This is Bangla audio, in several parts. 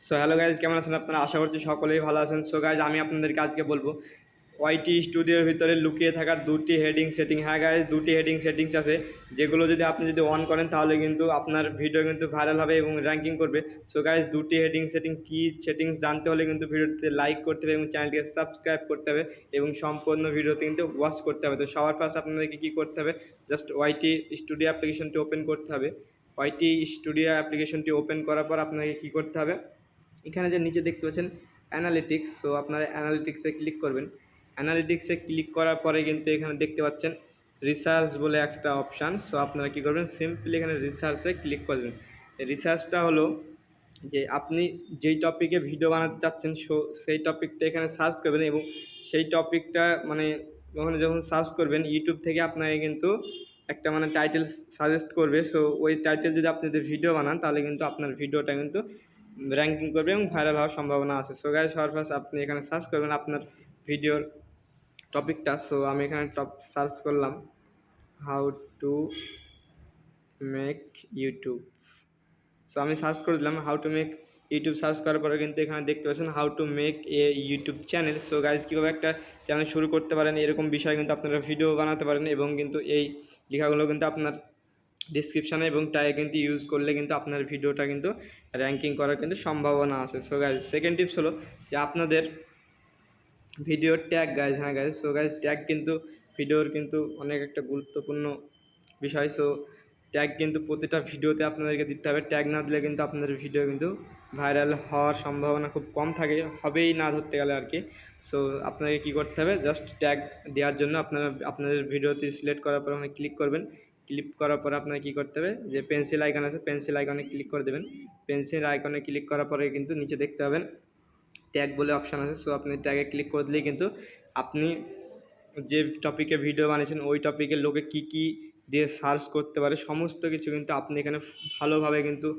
সো হ্যালো গাইজ, কেমন আছেন আপনারা? আশা করছি সকলেই ভালো আছেন। সো গাইজ, আমি আপনাদেরকে আজকে বলবো ওয়াইটি স্টুডিওর ভিতরে লুকিয়ে থাকা দুটি হেডিং সেটিং। হ্যাঁ গাইজ, দুটি হেডিং সেটিংস আছে যেগুলো যদি আপনি অন করেন তাহলে কিন্তু আপনার ভিডিও কিন্তু ভাইরাল হবে এবং র্যাঙ্কিং করবে। সো গাইজ, দুটি হেডিং সেটিং কী সেটিংস জানতে হলে কিন্তু ভিডিওতে লাইক করতে হবে এবং চ্যানেলটিকে সাবস্ক্রাইব করতে হবে এবং সম্পূর্ণ ভিডিওতে কিন্তু ওয়াচ করতে হবে। তো সবার ফার্স্ট আপনাদেরকে কী করতে হবে, জাস্ট ওয়াইটি স্টুডিও অ্যাপ্লিকেশনটি ওপেন করতে হবে। ওয়াইটি স্টুডিও অ্যাপ্লিকেশনটি ওপেন করার পর আপনাকে কী করতে হবে, এখানে যে নিচে দেখতে পাচ্ছেন অ্যানালিটিক্স, সো আপনারা অ্যানালিটিক্সে ক্লিক করবেন। অ্যানালিটিক্সে ক্লিক করার পরে কিন্তু এখানে দেখতে পাচ্ছেন রিসার্চ বলে একটা অপশান। সো আপনারা কী করবেন, সিম্পলি এখানে রিসার্চে ক্লিক করবেন। এই রিসার্চটা হলো যে আপনি যেই টপিকে ভিডিও বানাতে চাচ্ছেন সেই টপিকটা এখানে সার্চ করবেন এবং সেই টপিকটা মানে ওখানে যখন সার্চ করবেন ইউটিউব থেকে আপনাকে কিন্তু একটা টাইটেল সাজেস্ট করবে। সো ওই টাইটেল যদি আপনি ভিডিও বানান তাহলে কিন্তু আপনার ভিডিওটা কিন্তু র্যাঙ্কিং করবে এবং ভাইরাল হওয়ার সম্ভাবনা আছে। সো গাইস, সবার ফার্স্ট আপনি এখানে সার্চ করবেন আপনার ভিডিওর টপিকটা। সো আমি এখানে সার্চ করলাম how to make YouTube. So আমি সার্চ করে দিলাম how to make YouTube. Search করার পরে কিন্তু এখানে দেখতে পাচ্ছেন how to make a YouTube channel. So guys, কীভাবে একটা চ্যানেল শুরু করতে পারেন এরকম বিষয়ে কিন্তু আপনারা ভিডিও বানাতে পারেন এবং কিন্তু এই লেখাগুলো কিন্তু আপনার ডিসক্রিপশানে এবং ট্যাগে কিন্তু ইউজ করলে কিন্তু আপনার ভিডিওটা কিন্তু র্যাঙ্কিং করার কিন্তু সম্ভাবনা আছে। সো গাইজ, সেকেন্ড টিপস হলো যে আপনাদের ভিডিওর ট্যাগ গাইজ। হ্যাঁ গাইজ, সো গাইজ, ট্যাগ কিন্তু ভিডিওর কিন্তু অনেক একটা গুরুত্বপূর্ণ বিষয়। সো ট্যাগ কিন্তু প্রতিটা ভিডিওতে আপনাদেরকে দিতে হবে। ট্যাগ না দিলে কিন্তু আপনাদের ভিডিও কিন্তু ভাইরাল হওয়ার সম্ভাবনা খুব কম থাকে, হবেই না ধরতে গেলে আর কি। সো আপনাকে কী করতে হবে, জাস্ট ট্যাগ দেওয়ার জন্য আপনাদের ভিডিওতে সিলেক্ট করার পর ওখানে ক্লিক করবেন। ক্লিক করার পর আপনাকে কী করতে হবে, যে পেন্সিল আইকন আছে পেন্সিল আইকনে ক্লিক করে দেবেন। পেন্সিল আইকনে ক্লিক করার পরে কিন্তু নিচে দেখতে পাবেন ট্যাগ বলে অপশান আছে। সো আপনি ট্যাগে ক্লিক করে দিলেই কিন্তু আপনি যে টপিকে ভিডিও বানিয়েছেন ওই টপিকের লোকে কী কী দিয়ে সার্চ করতে পারে সমস্ত কিছু কিন্তু আপনি এখানে ভালোভাবে কিন্তু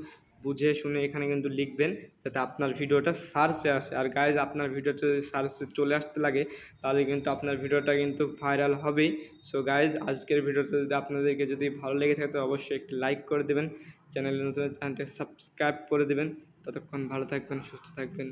বুঝে শুনে এখানে কিন্তু লিখবেন যাতে আপনার ভিডিওটা সার্চে আসে। আর গাইজ, আপনার ভিডিওটা যদি সার্চে চলে আসতে লাগে তাহলে কিন্তু আপনার ভিডিওটা কিন্তু ভাইরাল হবেই। সো গাইজ, আজকের ভিডিওটা যদি আপনাদেরকে যদি ভালো লেগে থাকে তো অবশ্যই একটি লাইক করে দেবেন, চ্যানেলটি সাবস্ক্রাইব করে দেবেন। ততক্ষণ ভালো থাকবেন, সুস্থ থাকবেন।